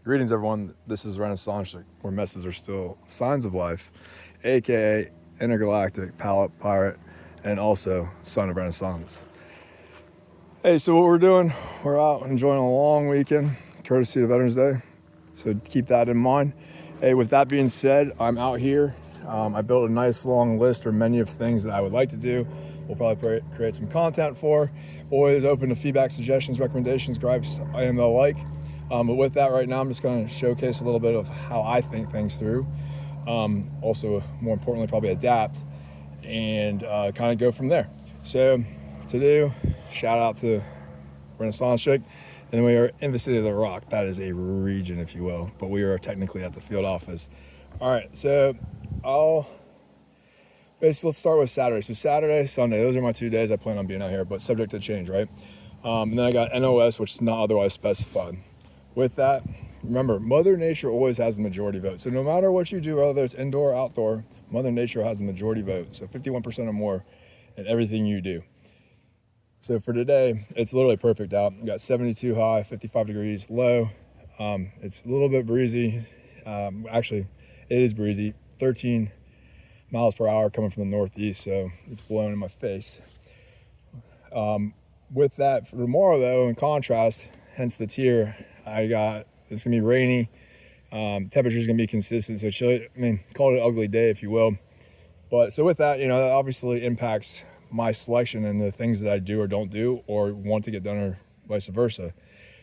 Greetings, everyone. This is Renaissanczyk, where messes are still signs of life, aka intergalactic palette pirate, and also son of Renaissance. Hey, so what we're doing, we're out enjoying a long weekend, courtesy of Veterans Day. So keep that in mind. Hey, with that being said, I'm out here. I built a nice long list or menu of things that I would like to do. We'll probably create some content for. Always open to feedback, suggestions, recommendations, gripes, and the like. But with that right now, I'm just going to showcase a little bit of how I think things through. Also, more importantly, probably adapt and kind of go from there. So to do, shout out to Renaissanczyk. And we are in the city of the Rock. That is a region, if you will, but we are technically at the field office. All right, so let's start with Saturday. So Saturday, Sunday, those are my 2 days I plan on being out here, but subject to change, right? And then I got NOS, which is not otherwise specified. With that, remember, Mother Nature always has the majority vote. So no matter what you do, whether it's indoor or outdoor, Mother Nature has the majority vote. So 51% or more in everything you do. So for today, it's literally perfect out. We got 72 high, 55 degrees low. It's a little bit breezy. Actually, it is breezy. 13 miles per hour coming from the northeast, so it's blowing in my face. With that, for tomorrow though, in contrast, hence the tier, it's gonna be rainy. Temperature's gonna be consistent, so chilly. Call it an ugly day, if you will. But so with that, that obviously impacts my selection and the things that I do or don't do or want to get done, or vice versa.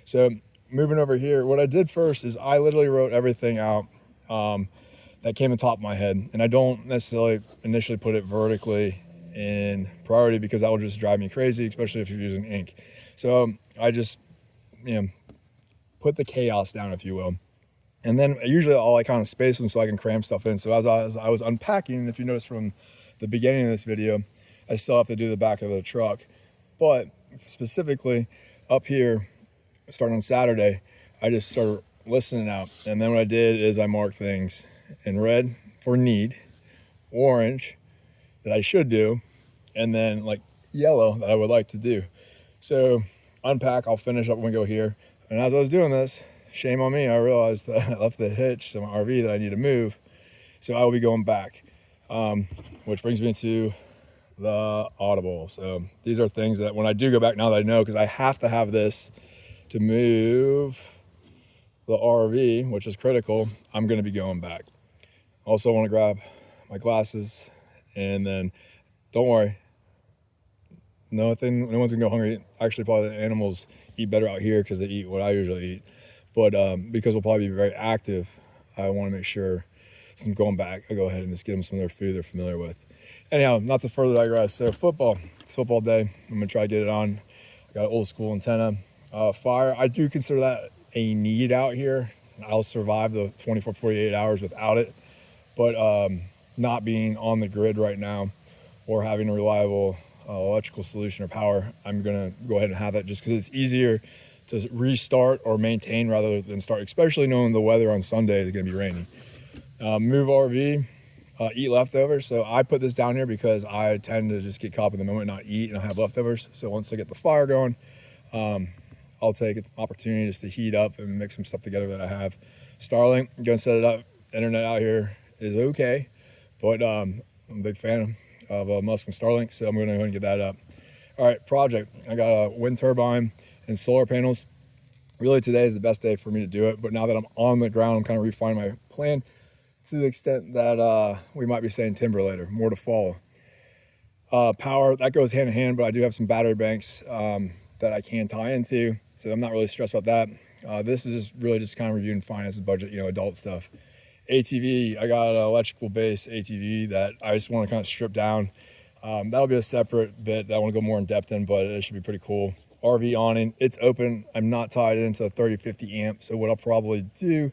So moving over here, what I did first is I literally wrote everything out that came on top of my head, and I don't necessarily initially put it vertically in priority because that will just drive me crazy, especially if you're using ink. So I just put the chaos down, if you will. And then usually I'll kind of space them so I can cram stuff in. So as I was unpacking, if you notice from the beginning of this video, I still have to do the back of the truck. But specifically up here, starting on Saturday, I just started listening out. And then what I did is I marked things in red for need, orange that I should do, and then like yellow that I would like to do. So unpack, I'll finish up when we go here. And as I was doing this, shame on me, I realized that I left the hitch to my RV that I need to move. So I will be going back, which brings me to the Audible. So these are things that when I do go back, now that I know, because I have to have this to move the RV, which is critical, I'm going to be going back. Also want to grab my glasses, and then don't worry, no one's gonna go hungry. Actually, probably the animals eat better out here because they eat what I usually eat. But because we'll probably be very active, I want to make sure, since I'm going back, I go ahead and just get them some of their food they're familiar with. Anyhow, not to further digress. So football, it's football day. I'm gonna try to get it on. I got an old school antenna. Fire, I do consider that a need out here. I'll survive the 24, 48 hours without it. But not being on the grid right now or having a reliable electrical solution or power, I'm gonna go ahead and have that just because it's easier to restart or maintain rather than start, especially knowing the weather on Sunday is gonna be rainy. Move RV, eat leftovers. So I put this down here because I tend to just get caught up in the moment, not eat, and I have leftovers. So once I get the fire going, I'll take an opportunity just to heat up and mix some stuff together that I have. Starlink, I'm gonna set it up. Internet out here is okay, but I'm a big fan of Musk and Starlink, so I'm gonna go ahead and get that up. All right, project. I got a wind turbine and solar panels. Really, today is the best day for me to do it, but now that I'm on the ground, I'm kind of refining my plan to the extent that we might be saying timber later, more to follow. Power, that goes hand in hand, but I do have some battery banks that I can tie into, so I'm not really stressed about that. This is really just kind of reviewing finance and budget, adult stuff. ATV, I got an electrical base ATV that I just want to kind of strip down. That'll be a separate bit that I want to go more in depth in, but it should be pretty cool. RV awning, it's open. I'm not tied into a 30-50 amp, so what I'll probably do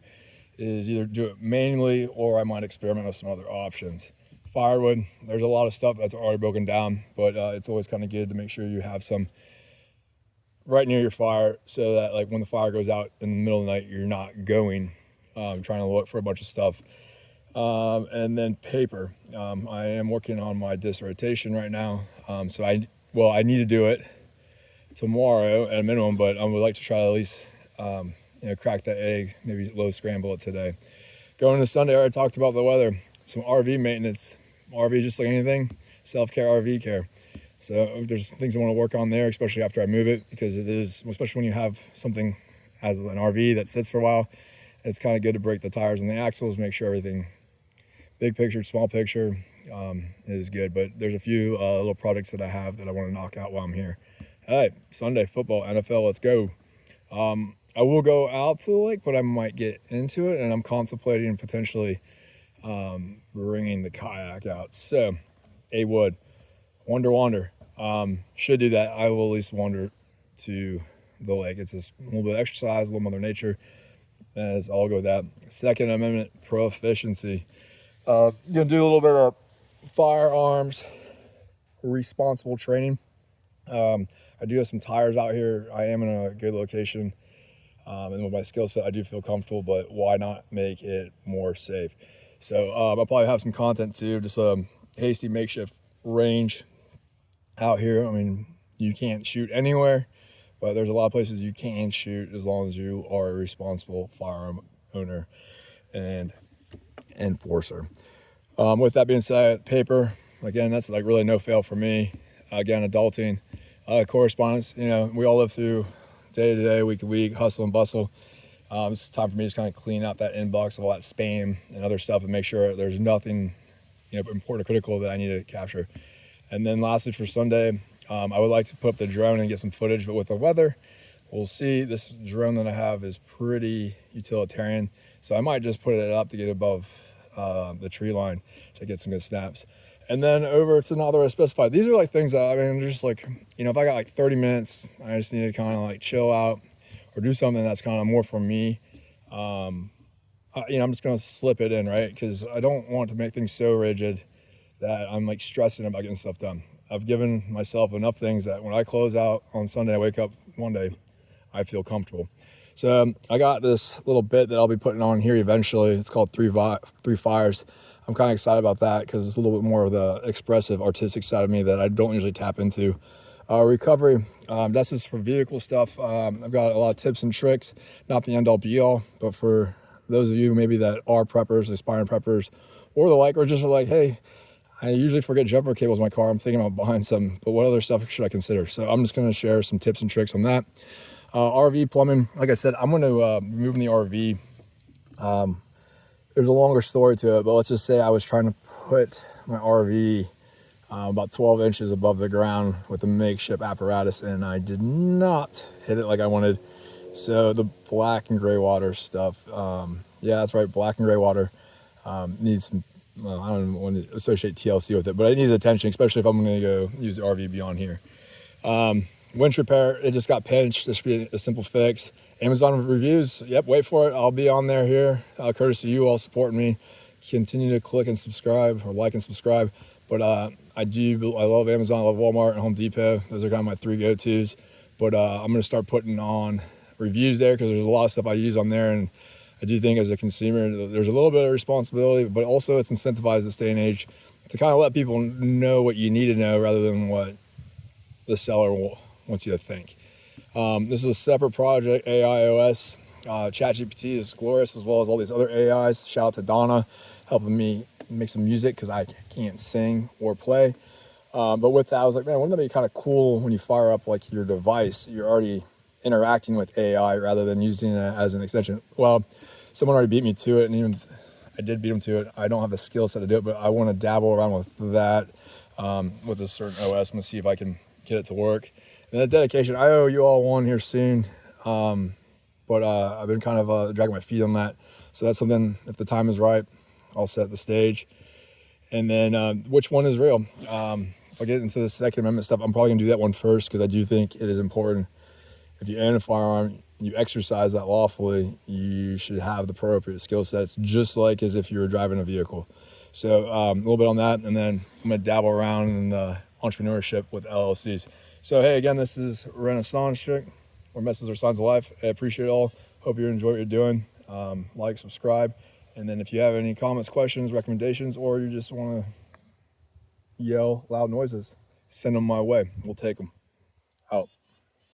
is either do it manually or I might experiment with some other options. Firewood, there's a lot of stuff that's already broken down, but it's always kind of good to make sure you have some right near your fire so that like when the fire goes out in the middle of the night, you're not going trying to look for a bunch of stuff. And then paper. I am working on my dissertation right now. So I need to do it tomorrow at a minimum, but I would like to try to at least crack that egg, maybe low scramble it today. Going to Sunday, I already talked about the weather. Some RV maintenance. RV, just like anything, self-care, RV care. So there's things I want to work on there, especially after I move it, because it is, especially when you have something as an RV that sits for a while, it's kind of good to break the tires and the axles, make sure everything, big picture, small picture, is good. But there's a few little projects that I have that I want to knock out while I'm here. All right, Sunday, football, NFL, let's go. I will go out to the lake, but I might get into it, and I'm contemplating potentially bringing the kayak out. So, Wood, wander. Should do that. I will at least wander to the lake. It's just a little bit of exercise, a little Mother Nature. As I'll go with that. Second Amendment, proficiency. Gonna do a little bit of firearms responsible training. I do have some tires out here. I am in a good location. And with my skill set, I do feel comfortable, but why not make it more safe? So I'll probably have some content too, just a hasty makeshift range out here. I mean, you can't shoot anywhere, but there's a lot of places you can shoot as long as you are a responsible firearm owner and enforcer. With that being said, paper, again, that's like really no fail for me. Again, adulting, correspondence, we all live through day to day, week to week, hustle and bustle. It's time for me to just kind of clean out that inbox of all that spam and other stuff and make sure there's nothing, important or critical that I need to capture. And then lastly for Sunday, I would like to put up the drone and get some footage, but with the weather, we'll see. This drone that I have is pretty utilitarian, so I might just put it up to get above the tree line to get some good snaps. And then over to not otherwise specified. These are like things that, just like, if I got like 30 minutes, I just need to kind of like chill out or do something that's kind of more for me. I'm just going to slip it in, right? Because I don't want to make things so rigid that I'm like stressing about getting stuff done. I've given myself enough things that when I close out on Sunday, I wake up one day, I feel comfortable. So I got this little bit that I'll be putting on here eventually. It's called Three Fires. I'm kind of excited about that because it's a little bit more of the expressive, artistic side of me that I don't usually tap into. Recovery, that's just for vehicle stuff. I've got a lot of tips and tricks, not the end all be all, but for those of you maybe that are preppers, aspiring preppers, or the like, or just are like, hey, I usually forget jumper cables in my car. I'm thinking about buying some, but what other stuff should I consider? So I'm just going to share some tips and tricks on that. RV plumbing, like I said, I'm going to move in the RV. There's a longer story to it, but let's just say I was trying to put my RV about 12 inches above the ground with a makeshift apparatus, and I did not hit it like I wanted. So the black and gray water stuff, yeah, that's right, black and gray water needs some, well, I don't want to associate TLC with it, but it needs attention, especially if I'm going to go use the RV beyond here. Winch repair, it just got pinched. This should be a simple fix. Amazon reviews, yep, wait for it. I'll be on there here, courtesy of you all supporting me. Continue to click and subscribe, or like and subscribe. But I love Amazon, I love Walmart and Home Depot. Those are kind of my three go-tos. But I'm going to start putting on reviews there because there's a lot of stuff I use on there. And I do think as a consumer, there's a little bit of responsibility, but also it's incentivized this day and age to kind of let people know what you need to know rather than what the seller wants you to think. This is a separate project, AIOS. ChatGPT is glorious, as well as all these other AIs. Shout out to Donna, helping me make some music because I can't sing or play. But with that, I was like, man, wouldn't that be kind of cool when you fire up like your device, you're already interacting with AI rather than using it as an extension. Well, someone already beat me to it, and even if I did beat them to it, I don't have the skill set to do it, but I want to dabble around with that with a certain OS. I'm going to see if I can get it to work. And the dedication, I owe you all one here soon, but I've been kind of dragging my feet on that. So that's something, if the time is right, I'll set the stage. And then which one is real? If I get into the Second Amendment stuff, I'm probably going to do that one first because I do think it is important. If you own a firearm, you exercise that lawfully, you should have the appropriate skill sets, just like as if you were driving a vehicle. So a little bit on that, and then I'm going to dabble around in entrepreneurship with LLCs. So hey, again, this is Renaissanczyk, where messages are signs of life. I appreciate it all. Hope you enjoy what you're doing. Like, subscribe, and then if you have any comments, questions, recommendations, or you just want to yell loud noises, send them my way. We'll take them. Out.